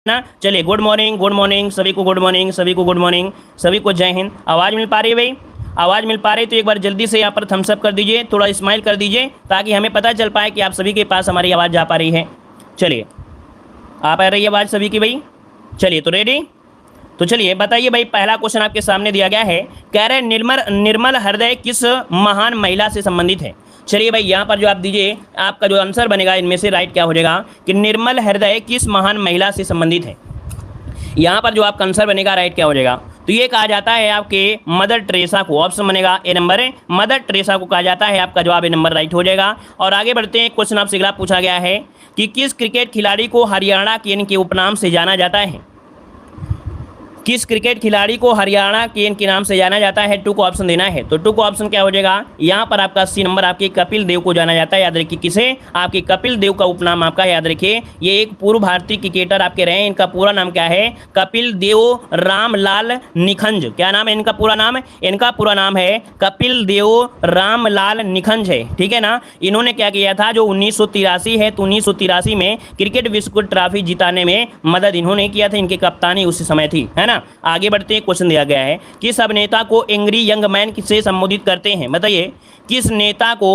ना। चलिए good morning, good morning सभी को, गुड मॉर्निंग सभी को, गुड मॉर्निंग सभी को, जय हिंद। आवाज़ मिल पा रही है भाई? आवाज़ मिल पा रही तो एक बार जल्दी से यहाँ पर थम्स अप कर दीजिए, थोड़ा स्माइल कर दीजिए ताकि हमें पता चल पाए कि आप सभी के पास हमारी आवाज़ जा पा रही है। चलिए आ पा रही है आवाज़ सभी की भाई? चलिए तो रेडी। तो चलिए बताइए भाई, पहला क्वेश्चन आपके सामने दिया गया है, कह रहे निर्मल हृदय किस महान महिला से संबंधित है। चलिए भाई यहाँ पर जो आप दीजिए, आपका जो आंसर बनेगा इनमें से राइट क्या हो जाएगा कि निर्मल हृदय किस महान महिला से संबंधित है। यहाँ पर जो आपका आंसर बनेगा राइट क्या हो जाएगा, तो ये कहा जाता है आपके मदर टेरेसा को। ऑप्शन बनेगा ए नंबर है, मदर टेरेसा को कहा जाता है। आपका जवाब ए नंबर राइट हो जाएगा। और आगे बढ़ते हैं, क्वेश्चन आपसे अगला पूछा गया है कि किस क्रिकेट खिलाड़ी को हरियाणा केन के उपनाम से जाना जाता है। किस क्रिकेट खिलाड़ी को हरियाणा केन के नाम से जाना जाता है। टू को ऑप्शन देना है, तो टू को ऑप्शन क्या हो जाएगा, यहाँ पर आपका सी नंबर आपके कपिल देव को जाना जाता है। याद रखिए किसे, आपके कपिल देव का उपनाम आपका, याद रखिए ये एक पूर्व भारतीय क्रिकेटर आपके रहे हैं। इनका पूरा नाम क्या है, कपिल देव रामलाल निखंज। क्या नाम है इनका पूरा नाम? इनका पूरा नाम है कपिल देव रामलाल निखंज है, ठीक है ना। इन्होंने क्या किया था, जो 1983 है तो 1983 में क्रिकेट विश्व ट्रॉफी जिताने में मदद इन्होंने किया था। इनकी कप्तानी उस समय थी, है ना। आगे बढ़ते हैं, क्वेश्चन दिया गया है किस अभिनेता को एंग्री यंग मैन से संबोधित करते हैं। बताइए किस नेता को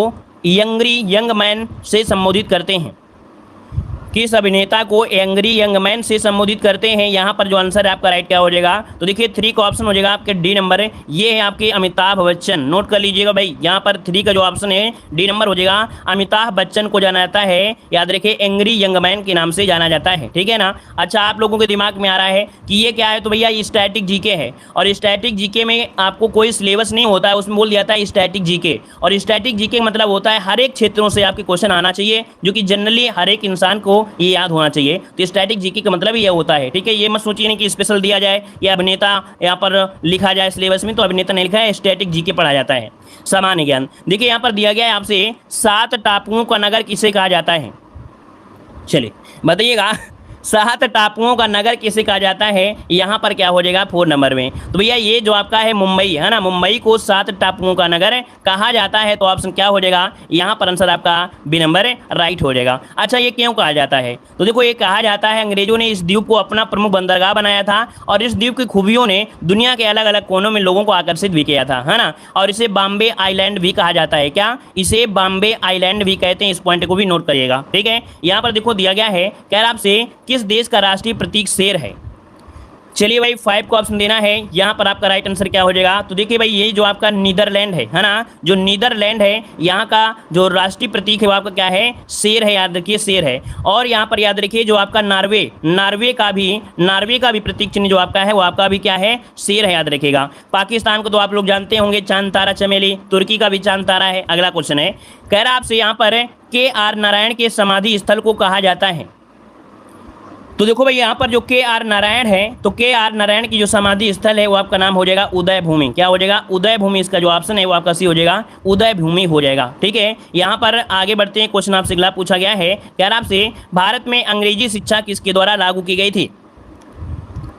एंग्री यंग मैन से संबोधित करते हैं। किस अभिनेता को एंग्री यंग मैन से संबोधित करते हैं। यहाँ पर जो आंसर है आपका राइट क्या हो जाएगा, तो देखिए 3 का ऑप्शन हो जाएगा आपके डी नंबर है, ये है आपके अमिताभ बच्चन। नोट कर लीजिएगा भाई, यहाँ पर 3 का जो ऑप्शन है डी नंबर हो जाएगा। अमिताभ बच्चन को जाना जाता है, याद रखिए एंग्री यंग मैन के नाम से जाना जाता है, ठीक है ना। अच्छा, आप लोगों के दिमाग में आ रहा है कि ये क्या है, तो भैया ये स्टैटिक जीके है। और स्टैटिक जीके में आपको कोई सिलेबस नहीं होता है, उसमें बोल दिया था स्टैटिक जीके। और स्टैटिक जीके मतलब होता है हर एक क्षेत्रों से आपके क्वेश्चन आना चाहिए, जो कि जनरली हर एक इंसान को ये याद होना चाहिए। तो स्टैटिक जीके का मतलब ये होता है, ठीक है। ये मत सोचिए नहीं कि स्पेशल दिया जाए या अभिनेता यहाँ पर लिखा जाए सिलेबस में, तो अभिनेता नहीं लिखा है, स्टैटिक जीके पढ़ा जाता है, सामान्य ज्ञान। देखिए यहाँ पर दिया गया है आपसे 7 टापुओं का नगर किसे कहा जाता है। चलिए बताइएगा 7 टापुओं का नगर किसे कहा जाता है। यहाँ पर क्या हो जाएगा 4 नंबर में, तो भैया ये जो आपका है मुंबई है ना, मुंबई को 7 टापुओं का नगर कहा जाता है। तो ऑप्शन क्या हो जाएगा, यहाँ पर आंसर आपका बी नंबर राइट हो जाएगा। अच्छा, ये क्यों कहा जाता है, तो देखो ये कहा जाता है अंग्रेजों ने इस द्वीप को अपना प्रमुख बंदरगाह बनाया था और इस द्वीप की खूबियों ने दुनिया के अलग अलग कोनों में लोगों को आकर्षित भी किया था, है ना। और इसे बॉम्बे आइलैंड भी कहा जाता है। क्या, इसे बॉम्बे आइलैंड भी कहते हैं। इस पॉइंट को भी नोट करिएगा, ठीक है। यहाँ पर देखो दिया गया है, कह रहा आपसे किस देश का राष्ट्रीय प्रतीक शेर है। चलिए भाई 5 को ऑप्शन देना है, यहाँ पर आपका राइट आंसर क्या हो जाएगा, तो देखिए भाई ये जो आपका नीदरलैंड है ना, जो नीदरलैंड है यहाँ का जो राष्ट्रीय प्रतीक है वो आपका क्या है, शेर है। याद रखिए शेर है। और यहाँ पर याद रखिए जो आपका नार्वे का भी प्रतीक चिन्ह जो आपका है वो आपका भी क्या है, शेर है, याद रखिएगा। पाकिस्तान को तो आप लोग जानते होंगे, चांद तारा चमेली। तुर्की का भी चांद तारा है। अगला क्वेश्चन है, कह रहा आपसे यहाँ पर के.आर. नारायण के समाधि स्थल को कहा जाता है। तो देखो भाई यहाँ पर जो के.आर. नारायण है, तो के.आर. नारायण की जो समाधि स्थल है वो आपका नाम हो जाएगा उदय भूमि। क्या हो जाएगा, उदय भूमि। इसका जो ऑप्शन है वो आपका सी हो जाएगा, उदय भूमि हो जाएगा, ठीक है। यहाँ पर आगे बढ़ते हैं, क्वेश्चन आपसे अगला पूछा गया है, क्या आपसे भारत में अंग्रेजी शिक्षा किसके द्वारा लागू की गई थी।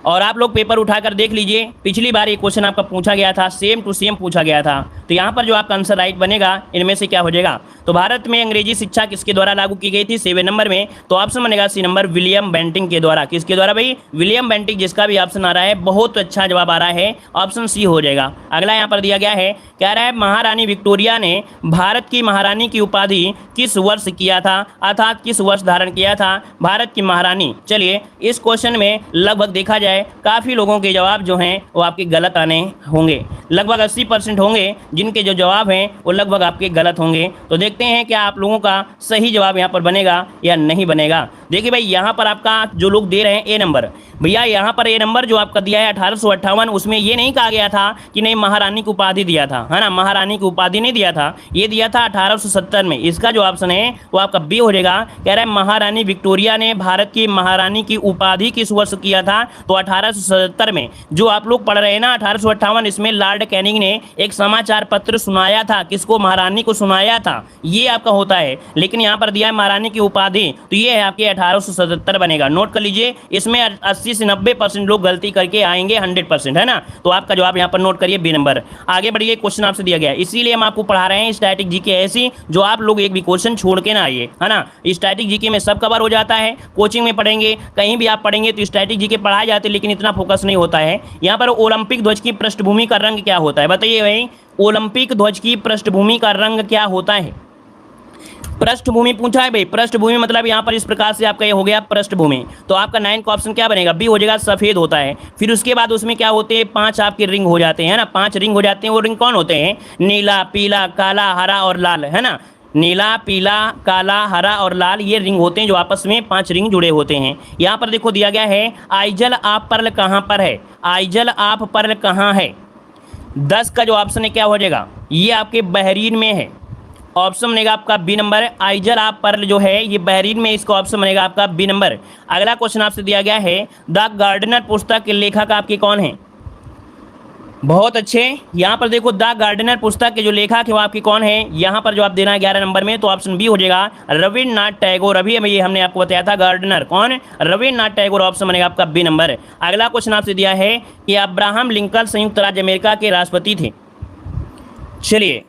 और आप लोग पेपर उठाकर देख लीजिए, पिछली बार ये क्वेश्चन आपका पूछा गया था, सेम टू सेम पूछा गया था। तो यहाँ पर जो आपका आंसर राइट बनेगा इनमें से क्या हो जाएगा, तो भारत में अंग्रेजी शिक्षा किसके द्वारा लागू की गई थी 7 नंबर में, तो ऑप्शन बनेगा सी नंबर विलियम बेंटिंग के द्वारा। किसके द्वारा भाई, विलियम बेंटिंग। जिसका भी ऑप्शन आ रहा है बहुत अच्छा जवाब आ रहा है, ऑप्शन सी हो जाएगा। अगला यहाँ पर दिया गया है, कह रहा है महारानी विक्टोरिया ने भारत की महारानी की उपाधि किस वर्ष किया था, अर्थात किस वर्ष धारण किया था भारत की महारानी। चलिए इस क्वेश्चन में लगभग देखा जाए काफ़ी लोगों के जवाब जो हैं वो आपके गलत आने होंगे। लगभग 80% होंगे जिनके जो जवाब हैं वो लगभग आपके गलत होंगे। तो देखते हैं क्या आप लोगों का सही जवाब यहाँ पर बनेगा या नहीं बनेगा। देखिए भाई यहाँ पर आपका जो लोग दे रहे हैं ए नंबर, भैया यहाँ पर ए नंबर जो आपका दिया है 1858, उसमें ये नहीं कहा गया था कि नहीं महारानी की उपाधि दिया था, है ना। महारानी की उपाधि नहीं दिया था, ये दिया था 1870 में। इसका जो ऑप्शन है वो आपका बी हो जाएगा। कह रहा है महारानी विक्टोरिया ने भारत की महारानी की उपाधि किस वर्ष किया था, तो 1877 में जो आप लोग पढ़ रहे हैं ना 1858, इसमें लॉर्ड कैनिंग ने एक समाचार पत्र सुनाया था, किसको? महारानी को सुनाया था, ये आपका होता है। लेकिन यहाँ पर दिया है महारानी की उपाधि, तो ये है आपके 1877 बनेगा। नोट कर लीजिए, इसमें 80 से 90% लोग गलती करके आएंगे, 100% है ना। तो आपका जवाब यहाँ पर नोट करिए, बी नंबर। आगे बढ़िए, क्वेश्चन आपसे दिया गया है, इसीलिए हम आपको पढ़ा रहे हैं स्टैटिक जीके ऐसी, जो आप लोग एक भी क्वेश्चन छोड़ के ना आइए, है ना। स्टैटिक जीके में सब कवर हो जाता है, कोचिंग में पढ़ेंगे, कहीं भी आप पढ़ेंगे तो स्टैटिक जीके पढ़ाए जाते हैं, लेकिन इतना फोकस नहीं होता है। यहाँ पर ओलंपिक ध्वज की पृष्ठभूमि का रंग क्या होता है? बताइए भाई, ओलंपिक ध्वज की पृष्ठभूमि का रंग क्या होता है? पृष्ठभूमि पूछा है भाई, पृष्ठभूमि मतलब यहाँ पर इस प्रकार से आपका ये हो गया पृष्ठभूमि, तो आपका 9 का ऑप्शन क्या बनेगा? बी हो जाएगा, सफेद होता है। फिर उसके बाद उसमें क्या होते हैं? 5 आपके रिंग हो जाते हैं ना, 5 रिंग हो जाते हैं। वो रिंग कौन होते हैं? नीला, पीला, काला, हरा और लाल, है ना। नीला, पीला, काला, हरा और लाल, ये रिंग होते हैं जो आपस में 5 रिंग जुड़े होते हैं। यहाँ पर देखो दिया गया है, आइजल आप पर्ल कहाँ पर है? आइजल आप पर्ल कहाँ है? 10 का जो ऑप्शन है क्या हो जाएगा? ये आपके बहरीन में है। ऑप्शन बनेगा आपका बी नंबर। आइजल आप पर्ल जो है ये बहरीन में, इसका ऑप्शन बनेगा आपका बी नंबर। अगला क्वेश्चन आपसे दिया गया है, द गार्डनर पुस्तक के लेखक आपके कौन है? बहुत अच्छे। यहाँ पर देखो, द गार्डनर पुस्तक के जो लेखक है वो आपके कौन है? यहाँ पर जवाब देना है 11 नंबर में, तो ऑप्शन बी हो जाएगा, रविन्द्रनाथ टैगोर। अभी ये हमने आपको बताया था, गार्डनर कौन? रविन्द्रनाथ टैगोर। ऑप्शन बनेगा आपका बी नंबर। अगला क्वेश्चन आपसे दिया है कि अब्राहम लिंकन संयुक्त राज्य अमेरिका के राष्ट्रपति थे। चलिए,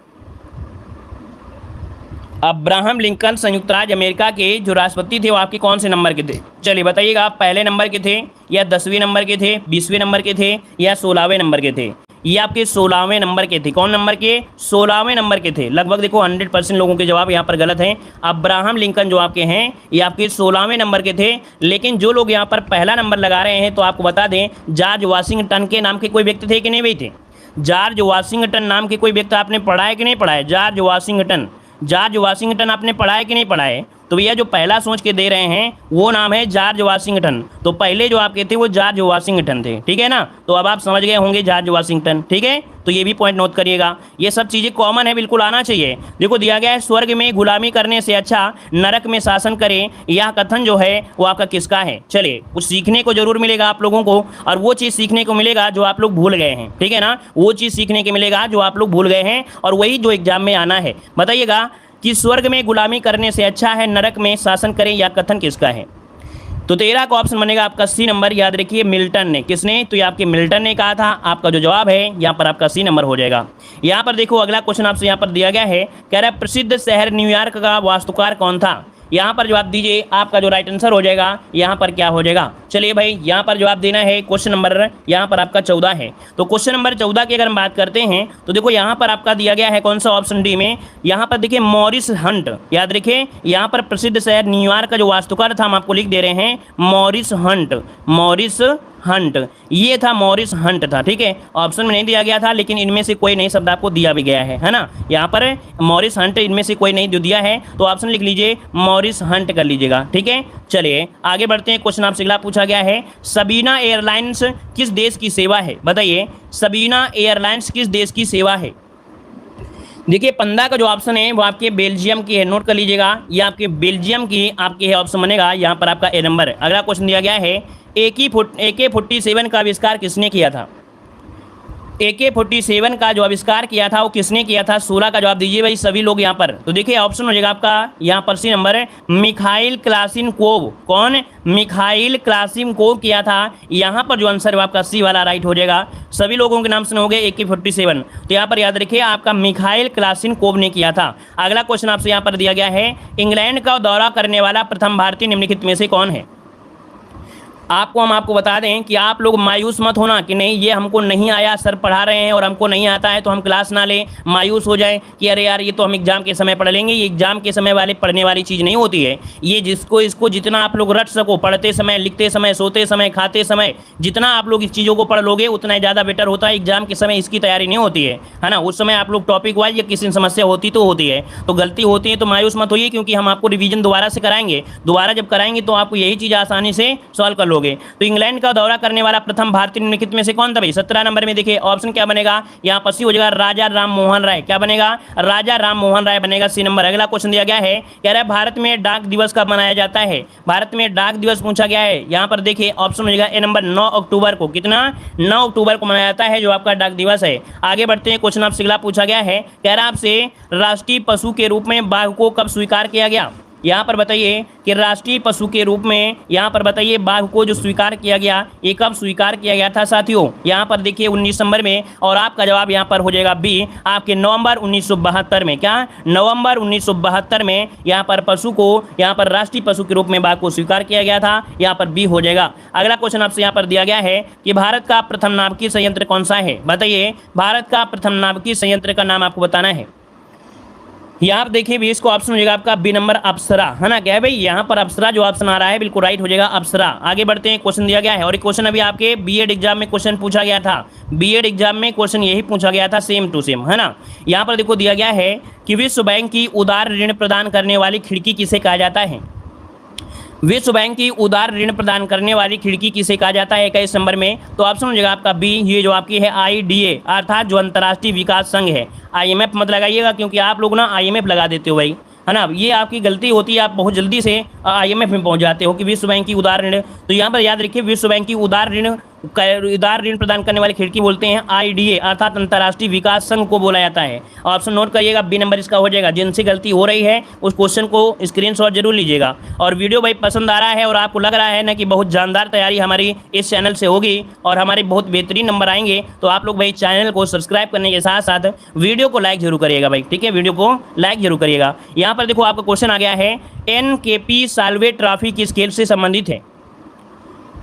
अब्राहम लिंकन संयुक्त राज्य अमेरिका के जो राष्ट्रपति थे वो आपके कौन से नंबर के थे? चलिए बताइएगा, पहले नंबर के थे या 10वें नंबर के थे, 20वें नंबर के थे या 16वें नंबर के थे? ये आपके 16वें नंबर के थे। कौन नंबर के? 16वें नंबर के थे। लगभग देखो 100% लोगों के जवाब यहाँ पर गलत हैं। अब्राहम लिंकन जो आपके हैं ये आपके 16वें नंबर के थे। लेकिन जो लोग यहाँ पर पहला नंबर लगा रहे हैं, तो आपको बता दें, जॉर्ज वाशिंगटन के नाम के कोई व्यक्ति थे कि नहीं भाई थे? जॉर्ज वाशिंगटन नाम के कोई व्यक्ति आपने पढ़ा है कि नहीं पढ़ा है? जॉर्ज वाशिंगटन, जॉर्ज वाशिंगटन आपने पढ़ा है कि नहीं पढ़ा है? तो भैया जो पहला सोच के दे रहे हैं वो नाम है जॉर्ज वाशिंगटन। तो पहले जो आपके थे वो जॉर्ज वाशिंगटन थे, ठीक है ना। तो अब आप समझ गए होंगे जॉर्ज वाशिंगटन, ठीक है। तो ये भी पॉइंट नोट करिएगा, ये सब चीज़ें कॉमन है, बिल्कुल आना चाहिए। देखो दिया गया है, स्वर्ग में गुलामी करने से अच्छा नरक में शासन करें, यह कथन जो है वो आपका किसका है? चलिए, कुछ सीखने को जरूर मिलेगा आप लोगों को, और वो चीज़ सीखने को मिलेगा जो आप लोग भूल गए हैं, ठीक है ना। वो चीज़ सीखने को मिलेगा जो आप लोग भूल गए हैं, और वही जो एग्जाम में आना है। बताइएगा कि स्वर्ग में गुलामी करने से अच्छा है नरक में शासन करें, यह कथन किसका है? तो 13 का ऑप्शन बनेगा आपका सी नंबर। याद रखिए, मिल्टन ने। किसने? तो ये आपके मिल्टन ने कहा था। आपका जो जवाब है यहाँ पर आपका सी नंबर हो जाएगा। यहाँ पर देखो, अगला क्वेश्चन आपसे यहाँ पर दिया गया है, कह रहा है प्रसिद्ध शहर न्यूयॉर्क का वास्तुकार कौन था? यहाँ पर जवाब दीजिए, आपका जो राइट आंसर हो जाएगा यहाँ पर क्या हो जाएगा? चलिए भाई, यहाँ पर जवाब देना है, क्वेश्चन नंबर यहाँ पर आपका 14 है। तो क्वेश्चन नंबर 14 की अगर हम बात करते हैं तो देखो यहाँ पर आपका दिया गया है कौन सा? ऑप्शन डी में। यहाँ पर देखिए, मॉरिस हंट। याद रखिए, यहाँ पर प्रसिद्ध शहर न्यूयॉर्क का जो वास्तुकार था हम आपको लिख दे रहे हैं, मॉरिस हंट। मॉरिस हंट, ये था, मॉरिस हंट था, ठीक है। ऑप्शन में नहीं दिया गया था, लेकिन इनमें से कोई नई शब्द आपको दिया भी गया है ना। यहाँ पर मॉरिस हंट, इनमें से कोई नहीं दिया है, तो ऑप्शन लिख लीजिए, मॉरिस हंट कर लीजिएगा, ठीक है। चलिए आगे बढ़ते हैं। क्वेश्चन आपसे अगला पूछा गया है, सबीना एयरलाइंस किस देश की सेवा है? बताइए, सबीना एयरलाइंस किस देश की सेवा है? देखिए 15 का जो ऑप्शन है वो आपके बेल्जियम की है। नोट कर लीजिएगा, ये आपके बेल्जियम की आपकी है, ऑप्शन बनेगा यहाँ पर आपका ए नंबर। अगला क्वेश्चन दिया गया है, AK-47 का आविष्कार किसने किया था? AK-47 का जो आविष्कार किया था वो किसने किया था? 16 का जवाब दीजिए भाई सभी लोग यहाँ पर। तो देखिए ऑप्शन हो जाएगा आपका यहाँ पर सी नंबर, मिखाइल क्लाशिनकोव। कौन? मिखाइल क्लाशिनकोव किया था। यहाँ पर जो आंसर है आपका सी वाला राइट हो जाएगा। सभी लोगों के नाम सुने होंगे AK-47, तो यहाँ पर याद रखिए आपका मिखाइल क्लाशिनकोव ने किया था। अगला क्वेश्चन आपसे यहाँ पर दिया गया है, इंग्लैंड का दौरा करने वाला प्रथम भारतीय निम्नलिखित में से कौन है? हम आपको बता दें कि आप लोग मायूस मत होना कि नहीं ये हमको नहीं आया, सर पढ़ा रहे हैं और हमको नहीं आता है तो हम क्लास ना लें, मायूस हो जाए कि अरे यार ये तो हम एग्जाम के समय पढ़ लेंगे। ये एग्जाम के समय वाले पढ़ने वाली चीज़ नहीं होती है। ये इसको जितना आप लोग रट सको, पढ़ते समय, लिखते समय, सोते समय, खाते समय, जितना आप लोग इस चीज़ों को पढ़ लोगे उतना ज़्यादा बेटर होता है। एग्जाम के समय इसकी तैयारी नहीं होती है ना। उस समय आप लोग टॉपिक वाइज या किसी समस्या होती तो होती है, तो गलती होती है तो मायूस मत होइए, क्योंकि हम आपको रिवीजन दोबारा से कराएंगे। दोबारा जब कराएंगे तो आपको यही चीज़ आसानी से सॉल्व कर बोलोगे। तो इंग्लैंड का दौरा करने वाला प्रथम भारतीय निम्नलिखित में से कौन था भाई? 17 नंबर में देखिए ऑप्शन क्या बनेगा यहाँ पर सी हो जाएगा राजा राम मोहन राय। क्या बनेगा? राजा राम मोहन राय बनेगा सी नंबर। अगला क्वेश्चन दिया गया है, कह रहा है भारत में डाक दिवस कब मनाया जाता है? भारत में डाक दिवस पूछा गया है। यहाँ पर देखिए ऑप्शन हो जाएगा ए नंबर 9 अक्टूबर को। कितना? 9 अक्टूबर को मनाया जाता है जो आपका डाक दिवस है। आगे बढ़ते हैं, क्वेश्चन आपसे अगला पूछा गया है, कह रहा है आपसे राष्ट्रीय पशु के रूप में बाघ को कब स्वीकार किया गया? यहाँ पर बताइए कि राष्ट्रीय पशु के रूप में यहाँ पर बताइए बाघ को जो स्वीकार किया गया ये कब स्वीकार किया गया था साथियों? यहाँ पर देखिए 19 नंबर में, और आपका जवाब यहाँ पर हो जाएगा बी, आपके नवंबर 1972 में। क्या? नवंबर 1972 में यहाँ पर पशु को, यहाँ पर राष्ट्रीय पशु के रूप में बाघ को स्वीकार किया गया था। यहाँ पर बी हो जाएगा। अगला क्वेश्चन आपसे यहाँ पर दिया गया है कि भारत का प्रथम नाभिकीय संयंत्र कौन सा है? बताइए भारत का प्रथम नाभिकीय संयंत्र का नाम आपको बताना है। यहाँ पर देखिए भी इसको ऑप्शन हो जाएगा आपका बी नंबर अप्सरा, है ना। क्या है भाई? यहाँ पर अप्सरा जो ऑप्शन आ रहा है बिल्कुल राइट हो जाएगा अप्सरा। आगे बढ़ते हैं, क्वेश्चन दिया गया है, और ये क्वेश्चन अभी आपके बीएड एग्जाम में क्वेश्चन पूछा गया था। बीएड एग्जाम में क्वेश्चन यही पूछा गया था, सेम टू सेम, है ना। यहाँ पर देखो दिया गया है कि विश्व बैंक की उदार ऋण प्रदान करने वाली खिड़की किसे कहा जाता है? विश्व बैंक की उदार ऋण प्रदान करने वाली खिड़की किसे कहा जाता है 21 नंबर में? तो ऑप्शन हो जाएगा आपका बी, ये जो आपकी है आईडीए, अर्थात जो अंतर्राष्ट्रीय विकास संघ है। आईएमएफ मत लगाइएगा क्योंकि आप लोग ना आईएमएफ लगा देते हो भाई, है ना। ये आपकी गलती होती है, आप बहुत जल्दी से आईएमएफ में पहुंच जाते हो कि विश्व बैंक की उदार ऋण। तो यहाँ पर याद रखिए विश्व बैंक की उदार ऋण प्रदान करने वाली खिड़की बोलते हैं आईडीए, अर्थात अंतर्राष्ट्रीय विकास संघ को बोला जाता है। ऑप्शन नोट करिएगा, बी नंबर इसका हो जाएगा। जिनसे गलती हो रही है उस क्वेश्चन को स्क्रीनशॉट जरूर लीजिएगा। और वीडियो भाई पसंद आ रहा है और आपको लग रहा है ना कि बहुत जानदार तैयारी हमारी इस चैनल से होगी और हमारे बहुत बेहतरीन नंबर आएंगे, तो आप लोग भाई चैनल को सब्सक्राइब करने के साथ साथ वीडियो को लाइक जरूर करिएगा भाई, ठीक है। वीडियो को लाइक जरूर करिएगा। यहाँ पर देखो आपका क्वेश्चन आ गया है, एनकेपी साल्वे ट्रॉफी किस खेल से संबंधित है?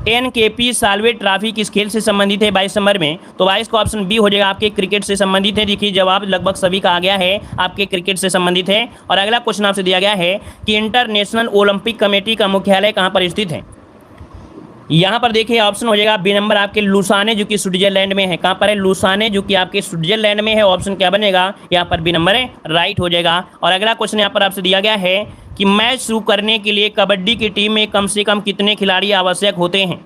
एनकेपी साल्वे ट्रॉफी किस खेल से संबंधित है 22 नंबर में? तो 22 का ऑप्शन बी हो जाएगा, आपके क्रिकेट से संबंधित है। देखिए जवाब लगभग सभी का आ गया है, आपके क्रिकेट से संबंधित है। और अगला क्वेश्चन आपसे दिया गया है कि इंटरनेशनल ओलंपिक कमेटी का मुख्यालय कहाँ पर स्थित है? यहाँ पर देखिए ऑप्शन हो जाएगा बी नंबर आपके लुसाने जो कि स्विट्जरलैंड में है। कहाँ पर है? लुसाने जो कि आपके स्विट्जरलैंड में है। ऑप्शन क्या बनेगा? यहाँ पर बी नंबर है, राइट हो जाएगा। और अगला क्वेश्चन यहाँ पर आपसे दिया गया है कि मैच शुरू करने के लिए कबड्डी की टीम में कम से कम कितने खिलाड़ी आवश्यक होते हैं?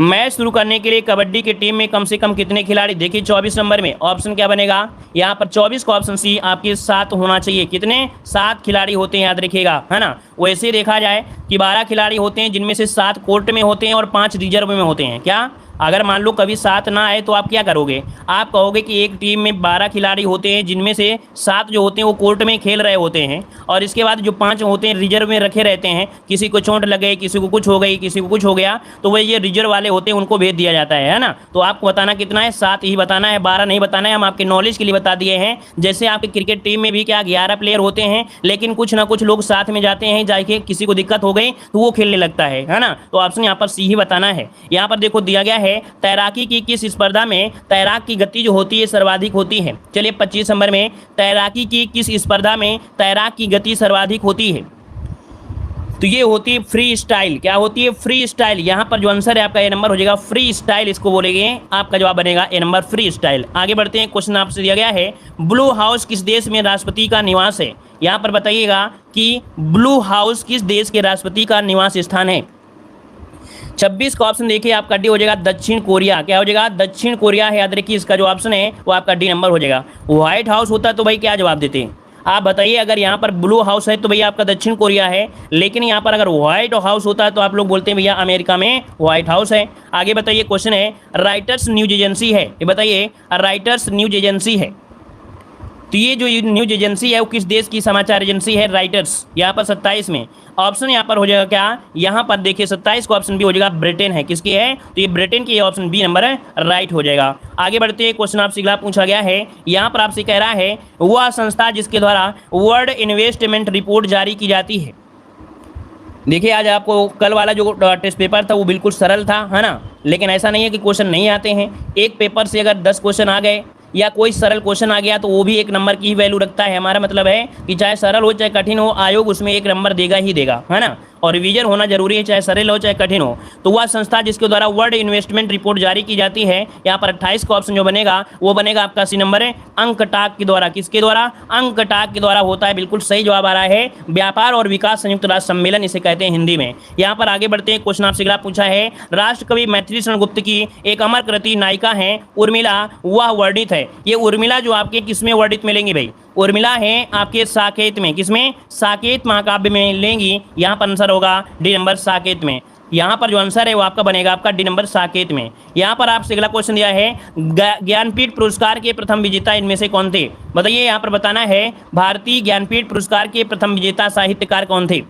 मैच शुरू करने के लिए कबड्डी की टीम में कम से कम कितने खिलाड़ी? देखिए 24 नंबर में ऑप्शन क्या बनेगा? यहाँ पर 24 का ऑप्शन सी आपके 7 होना चाहिए। कितने? 7 खिलाड़ी होते हैं, याद रखिएगा, है ना। वैसे देखा जाए कि 12 खिलाड़ी होते हैं जिनमें से 7 कोर्ट में होते हैं और 5 रिजर्व में होते हैं। क्या? अगर मान लो कभी 7 ना आए तो आप क्या करोगे? आप कहोगे कि एक टीम में 12 खिलाड़ी होते हैं जिनमें से 7 जो होते हैं वो कोर्ट में खेल रहे होते हैं, और इसके बाद जो 5 होते हैं रिजर्व में रखे रहते हैं। किसी को चोट लग गई, किसी को कुछ हो गई, किसी को कुछ हो गया, तो वह ये रिजर्व वाले होते हैं उनको भेज दिया जाता है ना। तो आपको बताना कितना है? 7 ही बताना है, 12 नहीं बताना है। हम आपके नॉलेज के लिए बता दिए हैं। जैसे आपके क्रिकेट टीम में भी क्या 11 प्लेयर होते हैं, लेकिन कुछ ना कुछ लोग साथ में जाते हैं, जाके किसी को दिक्कत हो गई तो वो खेलने लगता है ना। तो ऑप्शन यहाँ पर सी ही बताना है। यहाँ पर देखो दिया गया है तैराकी की किस स्पर्धा में तैराक की गति जो होती है सर्वाधिक होती है? चलिए 25 नंबर में तैराकी की किस स्पर्धा में तैराक की गति सर्वाधिक होती है? तो ये होती है फ्री स्टाइल। क्या होती है? Free style. यहाँ पर जो आंसर है आपका ए नंबर हो जाएगा, फ्री स्टाइल इसको बोलेंगे। आपका जवाब बनेगा ए नंबर, फ्री स्टाइल। आगे बढ़ते हैं, क्वेश्चन आपसे दिया गया है ब्लू हाउस किस देश में राष्ट्रपति का निवास है? यहाँ पर बताइएगा कि ब्लू हाउस किस देश के राष्ट्रपति का निवास स्थान है। 26 का ऑप्शन देखिए आपका डी हो जाएगा, दक्षिण कोरिया। क्या हो जाएगा? दक्षिण कोरिया है। याद रखिए इसका जो ऑप्शन है वो आपका डी नंबर हो जाएगा। व्हाइट हाउस होता तो भाई क्या जवाब देते हैं आप? बताइए। अगर यहाँ पर ब्लू हाउस है तो भैया आपका दक्षिण कोरिया है, लेकिन यहाँ पर अगर व्हाइट हाउस होता है तो आप लोग बोलते हैं भैया अमेरिका में व्हाइट हाउस है। आगे बताइए, क्वेश्चन है राइटर्स न्यूज एजेंसी है, ये बताइए राइटर्स न्यूज एजेंसी है, तो ये जो न्यूज एजेंसी है वो किस देश की समाचार एजेंसी है? राइटर्स। यहाँ पर 27 में ऑप्शन यहाँ पर हो जाएगा क्या? यहाँ पर देखिए 27 का ऑप्शन बी हो जाएगा, ब्रिटेन है। किसकी है? तो ये ब्रिटेन की ऑप्शन बी नंबर है, राइट हो जाएगा। आगे बढ़ते हैं, क्वेश्चन आपसे अगला पूछा गया है। यहाँ पर आपसे कह रहा है वह संस्था जिसके द्वारा वर्ल्ड इन्वेस्टमेंट रिपोर्ट जारी की जाती है। देखिए आज आपको कल वाला जो टेस्ट पेपर था वो बिल्कुल सरल था, है ना, लेकिन ऐसा नहीं है कि क्वेश्चन नहीं आते हैं। एक पेपर से अगर 10 क्वेश्चन आ गए या कोई सरल क्वेश्चन आ गया तो वो भी 1 नंबर की ही वैल्यू रखता है। हमारा मतलब है कि चाहे सरल हो चाहे कठिन हो, आयोग उसमें 1 नंबर देगा ही देगा, है ना। और रिवीजन होना जरूरी है, चाहे सरल हो चाहे कठिन हो। तो वह संस्था जिसके द्वारा वर्ल्ड इन्वेस्टमेंट रिपोर्ट जारी की जाती है, यहाँ पर 28 का ऑप्शन जो बनेगा वो बनेगा आपका सी नंबर है, अंकटाक के द्वारा। किसके द्वारा? अंकटाक के द्वारा होता है। बिल्कुल सही जवाब आ रहा है, व्यापार और विकास संयुक्त राष्ट्र सम्मेलन इसे कहते हैं हिंदी में। यहाँ पर आगे बढ़ते हैं, क्वेश्चन आपसे अगला पूछा है, राष्ट्रकवि मैथिली शरण गुप्त की एक अमर कृति नायिका है उर्मिला, वह वर्णित है। ये उर्मिला जो आपके किसमें वर्णित मिलेंगी भाई? उर्मिला है आपके साकेत में। किसमें? साकेत महाकाव्य में लेंगी। यहाँ पर आंसर होगा डी नंबर साकेत में। यहाँ पर जो आंसर है वो आपका बनेगा आपका डी नंबर साकेत में। यहाँ पर आपसे अगला क्वेश्चन दिया है, ज्ञानपीठ पुरस्कार के प्रथम विजेता इनमें से कौन थे? बताइए, यहाँ पर बताना है भारतीय ज्ञानपीठ पुरस्कार के प्रथम विजेता साहित्यकार कौन थे?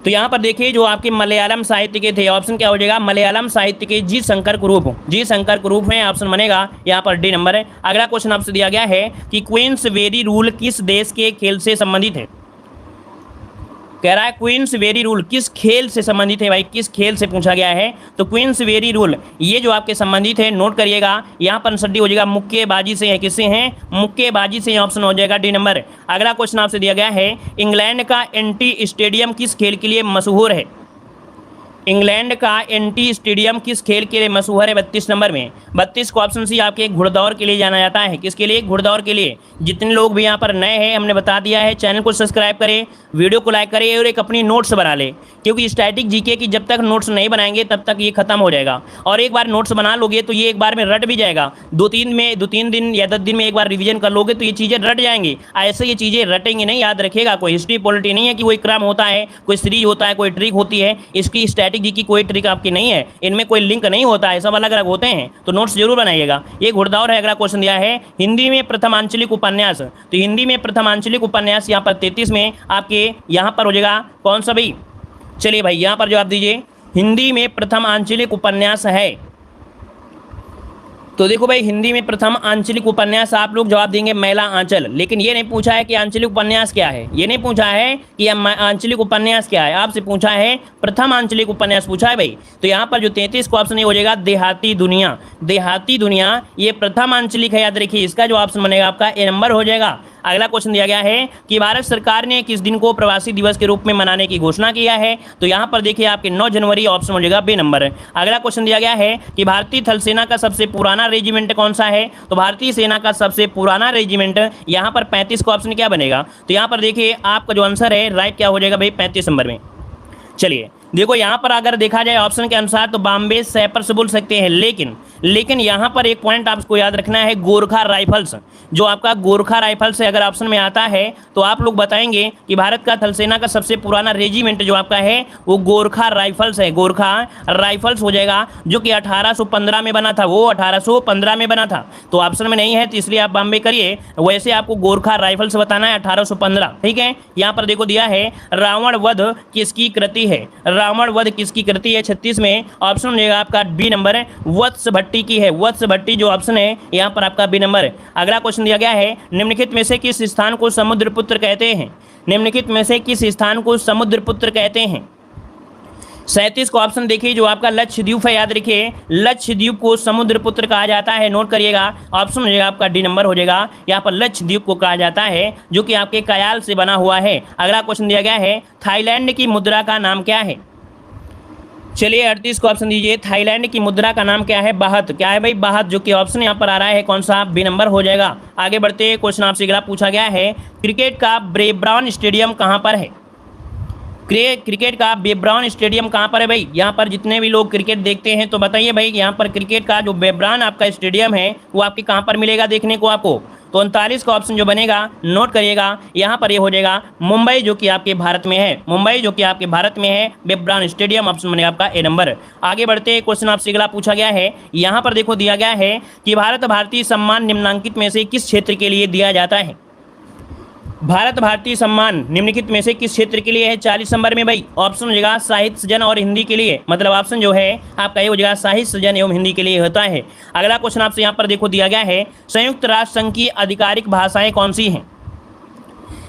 तो यहाँ पर देखिए, जो आपके मलयालम साहित्य के थे, ऑप्शन क्या हो जाएगा? मलयालम साहित्य के जी शंकर कुरूप। जी शंकर कुरूप है, ऑप्शन बनेगा यहाँ पर डी नंबर है। अगला क्वेश्चन आपसे दिया गया है कि क्वींसबेरी रूल किस देश के खेल से संबंधित है? कह रहा है क्वींसबेरी रूल किस खेल से संबंधित है भाई? किस खेल से पूछा गया है? तो क्वींसबेरी रूल ये जो आपके संबंधित है, नोट करिएगा, यहाँ पर आंसर डी हो जाएगा मुक्केबाजी से है। किससे है? मुक्केबाजी से, ऑप्शन हो जाएगा डी नंबर। अगला क्वेश्चन आपसे दिया गया है, इंग्लैंड का एंटी स्टेडियम किस खेल के लिए मशहूर है? इंग्लैंड का एंटी स्टेडियम किस खेल के लिए मशहूर है? 32 नंबर में। 32 को ऑप्शन सी आपके घुड़दौड़ के लिए जाना जाता है। किसके लिए? घुड़दौड़ के लिए। जितने लोग भी यहाँ पर नए हैं, हमने बता दिया है, चैनल को सब्सक्राइब करें, वीडियो को लाइक करें और एक अपनी नोट्स बना ले, क्योंकि स्टैटिक जीके की जब तक नोट्स नहीं बनाएंगे तब तक ये खत्म हो जाएगा। और एक बार नोट्स बना लोगे तो ये एक बार में रट भी जाएगा। दो तीन दिन या 10 दिन में एक बार रिवीजन कर लोगे तो ये चीज़ें रट जाएंगी। ऐसे ये चीज़ें रटेंगी नहीं, याद रखिएगा। कोई हिस्ट्री पॉलिटी नहीं है कि कोई क्रम होता है, कोई सीरीज होता है, कोई ट्रिक होती है। इसकी स्टैटिक जी की कोई ट्रिक आपकी नहीं है, इनमें कोई लिंक नहीं होता है, सब अलग अलग होते हैं। तो नोट्स जरूर बनाइएगा। ये घुड़दौड़ है। अगला क्वेश्चन दिया है, हिंदी में प्रथम आंचलिक उपन्यास। तो हिंदी में प्रथम आंचलिक उपन्यास यहाँ पर 33 में आपके यहाँ पर हो जाएगा कौन सा भाई? चलिए भाई, यहाँ पर जवाब दीजिए, हिंदी में प्रथम आंचलिक उपन्यास है। तो देखो भाई, हिंदी में प्रथम आंचलिक उपन्यास आप लोग जवाब देंगे मैला आंचल। लेकिन ये नहीं पूछा है कि आंचलिक उपन्यास क्या है, ये नहीं पूछा है कि आंचलिक उपन्यास क्या है, आपसे पूछा है प्रथम आंचलिक उपन्यास पूछा है भाई। तो यहाँ पर जो 33 का ऑप्शन हो जाएगा देहाती दुनिया। देहाती दुनिया ये प्रथम आंचलिक है, याद रखिए। इसका जो ऑप्शन बनेगा आपका ए नंबर हो जाएगा। अगला क्वेश्चन दिया गया है कि भारत सरकार ने किस दिन को प्रवासी दिवस के रूप में मनाने की घोषणा किया है? तो यहाँ पर देखिए आपके 9 जनवरी, ऑप्शन हो जाएगा बी नंबर। अगला क्वेश्चन दिया गया है कि भारतीय थल सेना का सबसे पुराना रेजिमेंट कौन सा है? तो भारतीय सेना का सबसे पुराना रेजिमेंट यहाँ पर 35 का ऑप्शन क्या बनेगा? तो यहाँ पर देखिए आपका जो आंसर है राइट क्या हो जाएगा भाई? 35 नंबर में। चलिए देखो, यहाँ पर अगर देखा जाए ऑप्शन के अनुसार तो बॉम्बे सैपर्स बोल सकते हैं, लेकिन यहाँ पर एक पॉइंट आपको याद रखना है, गोरखा राइफल्स। जो आपका गोरखा राइफल्स है, अगर ऑप्शन में आता है तो आप लोग बताएंगे कि भारत का थल सेना का सबसे पुराना रेजिमेंट जो आपका है वो गोरखा राइफल्स है। गोरखा राइफल्स हो जाएगा, जो कि 1815 में बना था। वो 1815 में बना था, तो ऑप्शन में नहीं है, तो इसलिए आप बॉम्बे करिए। वैसे आपको गोरखा राइफल्स बताना है 1815, ठीक है। यहाँ पर देखो दिया है रावण वध किसकी कृति है? रावण वध किसकी कृति है? 36 में ऑप्शन हो जाएगा आपका बी नंबर है, वत्स भट्टी की है। वत्स भट्टी जो ऑप्शन है यहाँ पर आपका बी नंबर है। अगला क्वेश्चन दिया गया है, निम्नलिखित में से किस स्थान को समुद्रपुत्र कहते हैं? निम्नलिखित में से किस स्थान को समुद्रपुत्र कहते हैं? 37 को ऑप्शन देखिए, जो आपका लक्षद्वीप है, याद रखिए लक्षद्वीप को समुद्रपुत्र कहा जाता है। नोट करिएगा, ऑप्शन हो जाएगा आपका डी नंबर हो जाएगा। यहाँ पर लक्षद्वीप को कहा जाता है, जो कि आपके कयाल से बना हुआ है। अगला क्वेश्चन दिया गया है, थाईलैंड की मुद्रा का नाम क्या है? चलिए 38 को ऑप्शन दीजिए, थाईलैंड की मुद्रा का नाम क्या है? बाहत। क्या है भाई? बाहत, जो कि ऑप्शन यहाँ पर आ रहा है कौन सा? बी नंबर हो जाएगा। आगे बढ़ते हैं, क्वेश्चन आपसे अगला पूछा गया है, क्रिकेट का ब्रेबॉर्न स्टेडियम कहाँ पर है? क्रिकेट का ब्रेबॉर्न स्टेडियम कहाँ पर है भाई? यहाँ पर जितने भी लोग क्रिकेट देखते हैं तो बताइए भाई, यहाँ पर क्रिकेट का जो ब्रेबॉर्न आपका स्टेडियम है वो आपके कहाँ पर मिलेगा देखने को आपको? तो 39 का ऑप्शन जो बनेगा, नोट करिएगा, यहाँ पर ये हो जाएगा मुंबई, जो कि आपके भारत में है। मुंबई जो कि आपके भारत में है, ब्रेबॉर्न स्टेडियम, ऑप्शन बनेगा आपका ए नंबर। आगे बढ़ते हैं, क्वेश्चन आपसे अगला पूछा गया है, यहाँ पर देखो दिया गया है कि भारत भारतीय सम्मान निम्नलिखित में से किस क्षेत्र के लिए दिया जाता है? भारत भारतीय सम्मान निम्नलिखित में से किस क्षेत्र के लिए है? 40 नंबर में भाई ऑप्शन हो जाएगा साहित्य सृजन और हिंदी के लिए। मतलब ऑप्शन जो है आपका ये हो जाएगा साहित्य सृजन एवं हिंदी के लिए होता है। अगला क्वेश्चन आपसे यहाँ पर देखो दिया गया है, संयुक्त राष्ट्र संघ की आधिकारिक भाषाएं कौन सी हैं?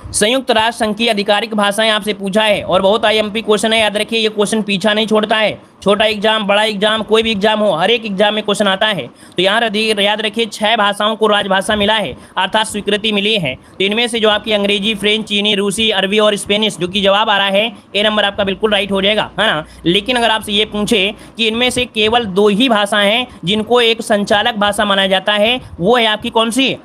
संयुक्त राष्ट्र संघ की आधिकारिक भाषाएं आपसे पूछा है और बहुत आईएमपी क्वेश्चन है, याद रखिए ये क्वेश्चन पीछा नहीं छोड़ता है। छोटा एग्जाम, बड़ा एग्जाम, कोई भी एग्जाम हो, हर एक एग्जाम में क्वेश्चन आता है। तो यहाँ याद रखिए 6 भाषाओं को राजभाषा मिला है अर्थात स्वीकृति मिली है। तो इनमें से जो आपकी अंग्रेजी, फ्रेंच, चीनी, रूसी, अरबी और स्पेनिश, जो कि जवाब आ रहा है ए नंबर आपका बिल्कुल राइट हो जाएगा, है ना। लेकिन अगर आपसे ये पूछे कि इनमें से केवल 2 ही भाषाएं हैं जिनको एक संचालक भाषा माना जाता है, वो है आपकी कौन सी?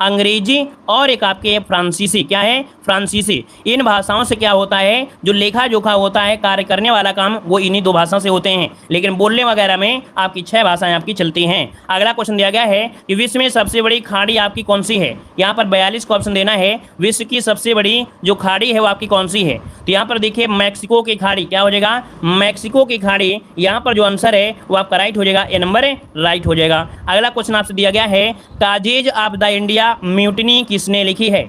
अंग्रेजी और एक आपके फ्रांसीसी। क्या है? फ्रांसीसी। इन भाषाओं से क्या होता है, जो लेखा जोखा होता है, कार्य करने वाला काम, वो इन्हीं 2 भाषा से होते हैं। लेकिन बोलने वगैरह में आपकी 6 भाषाएं आपकी चलती हैं। अगला क्वेश्चन दिया गया है कि विश्व में सबसे बड़ी खाड़ी आपकी कौन सी है। यहाँ पर 42 का ऑप्शन देना है। विश्व की सबसे बड़ी जो खाड़ी है वो आपकी कौन सी है? तो यहाँ पर देखिए मैक्सिको की खाड़ी। क्या हो जाएगा? मैक्सिको की खाड़ी। यहाँ पर जो आंसर है वो आपका राइट हो जाएगा, ए नंबर राइट हो जाएगा। अगला क्वेश्चन आपसे दिया गया है, causes of the India mutiny किसने लिखी है?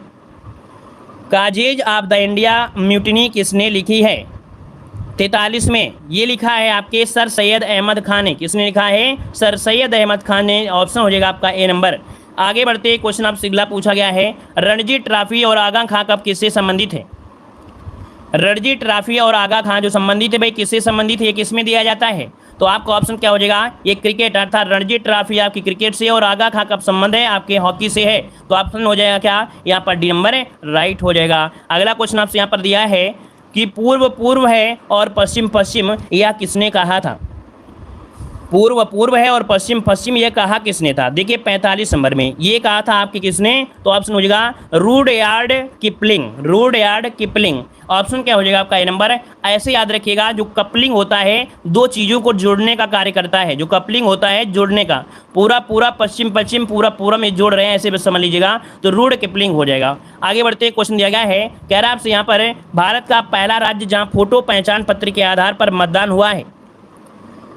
Causes of the India mutiny किसने लिखी है? 43 में ये लिखा है आपके सर सैयद अहमद खान ने। किसने लिखा है? सर सैयद अहमद खान ने। ऑप्शन हो जाएगा आपका ए नंबर। आगे बढ़ते क्वेश्चन आपसे अगला पूछा गया है, रणजी ट्रॉफी और आगा खां कब किससे संबंधित है? रणजी ट्रॉफी और आगा खां जो संबंधित है भाई, किससे संबंधित है, ये किस में दिया जाता है? तो आपका ऑप्शन क्या हो जाएगा? ये क्रिकेट अर्थात रणजी ट्रॉफी आपकी क्रिकेट से और आगा खां का संबंध है आपके हॉकी से है। तो ऑप्शन हो जाएगा क्या? यहाँ पर डी नंबर राइट हो जाएगा। अगला क्वेश्चन आपसे यहाँ पर दिया है कि पूर्व है और पश्चिम यह किसने कहा था? पूर्व है और पश्चिम ये कहा किसने था? देखिए 45 नंबर में ये कहा था आपके किसने? तो ऑप्शन हो जाएगा रुडयार्ड किपलिंग। ऑप्शन क्या हो जाएगा आपका? ए नंबर। ऐसे याद रखिएगा, जो कपलिंग होता है 2 चीज़ों को जोड़ने का कार्य करता है। जो कपलिंग होता है जोड़ने का, पूरा पश्चिम पूरा में जोड़ रहे हैं, ऐसे समझ लीजिएगा, तो रूड किपलिंग हो जाएगा। आगे बढ़ते क्वेश्चन दिया गया है, कह रहा है आपसे यहाँ पर, भारत का पहला राज्य जहाँ फोटो पहचान पत्र के आधार पर मतदान हुआ है।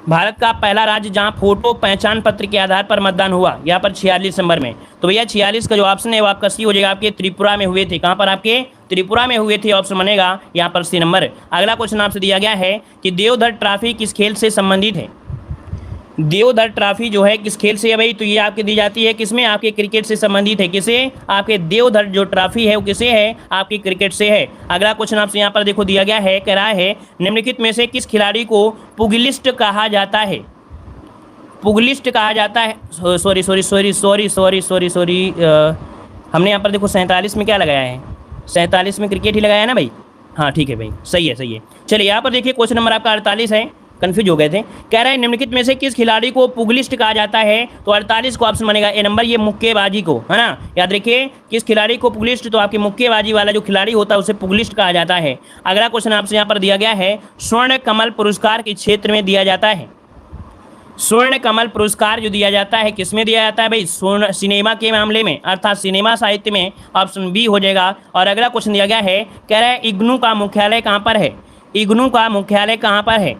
भारत का पहला राज्य जहां फोटो पहचान पत्र के आधार पर मतदान हुआ, यहाँ पर 46 नंबर में। तो भैया 46 का जो ऑप्शन है वो आपका सी हो जाएगा। आपके त्रिपुरा में हुए थे। कहाँ पर? आपके त्रिपुरा में हुए थे। ऑप्शन बनेगा यहाँ पर सी नंबर। अगला क्वेश्चन आपसे दिया गया है कि देवधर ट्रॉफी किस खेल से संबंधित है? देवधर ट्रॉफी जो है किस खेल से है भाई? तो ये आपके दी जाती है किसमें? आपके क्रिकेट से संबंधित है। किसे? आपके देवधर जो ट्रॉफी है वो किसे है? आपकी क्रिकेट से है। अगला क्वेश्चन आपसे यहाँ पर देखो दिया गया है, कह रहा है निम्नलिखित में से किस खिलाड़ी को पुगिलिस्ट कहा जाता है? पुगिलिस्ट कहा जाता है। सॉरी, हमने यहाँ पर देखो 47 में क्या लगाया है? 47 में क्रिकेट ही लगाया है ना भाई? हाँ ठीक है भाई, सही है। चलिए यहाँ पर देखिए क्वेश्चन नंबर आपका 48 है। कंफ्यूज हो गए थे। कह रहा है निम्नलिखित में से किस खिलाड़ी को पुगिलिस्ट कहा जाता है? तो 48 को ऑप्शन बनेगा ए नंबर, ये मुक्केबाजी को, है ना। याद रखिए किस खिलाड़ी को पुगिलिस्ट, तो आपके मुक्केबाजी वाला जो खिलाड़ी होता है उसे पुगिलिस्ट कहा जाता है। अगला क्वेश्चन आपसे यहाँ पर दिया गया है, स्वर्ण कमल पुरस्कार किस क्षेत्र में दिया जाता है? स्वर्ण कमल पुरस्कार जो दिया जाता है किस में दिया जाता है भाई? स्वर्ण सिनेमा के मामले में अर्थात सिनेमा साहित्य में। ऑप्शन बी हो जाएगा। और अगला क्वेश्चन दिया गया है, कह रहा है इग्नू का मुख्यालय कहाँ पर है? इग्नू का मुख्यालय कहाँ पर है?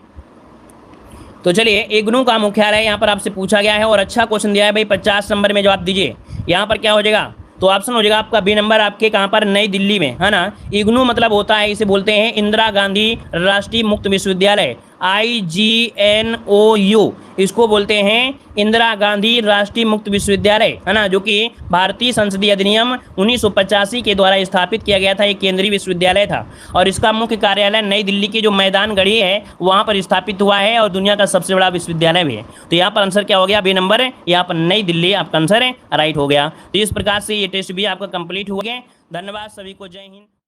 तो चलिए इग्नू का मुख्यालय यहाँ पर आपसे पूछा गया है और अच्छा क्वेश्चन दिया है भाई। 50 नंबर में जवाब दीजिए। यहाँ पर क्या हो जाएगा? तो ऑप्शन हो जाएगा आपका बी नंबर, आपके कहाँ पर? नई दिल्ली में, है ना। इग्नू मतलब होता है, इसे बोलते हैं इंदिरा गांधी राष्ट्रीय मुक्त विश्वविद्यालय, IGNOU, इसको बोलते हैं इंदिरा गांधी राष्ट्रीय मुक्त विश्वविद्यालय, है ना, जो कि भारतीय संसदीय अधिनियम 1985 के द्वारा स्थापित किया गया था। एक केंद्रीय विश्वविद्यालय था और इसका मुख्य कार्यालय नई दिल्ली की जो मैदान गढ़ी है वहाँ पर स्थापित हुआ है और दुनिया का सबसे बड़ा विश्वविद्यालय भी है। तो यहाँ पर आंसर क्या हो गया? बी नंबर, यहाँ पर नई दिल्ली आपका आंसर राइट हो गया। तो इस प्रकार से ये टेस्ट भी आपका कंप्लीट हो गया। धन्यवाद सभी को, जय हिंद।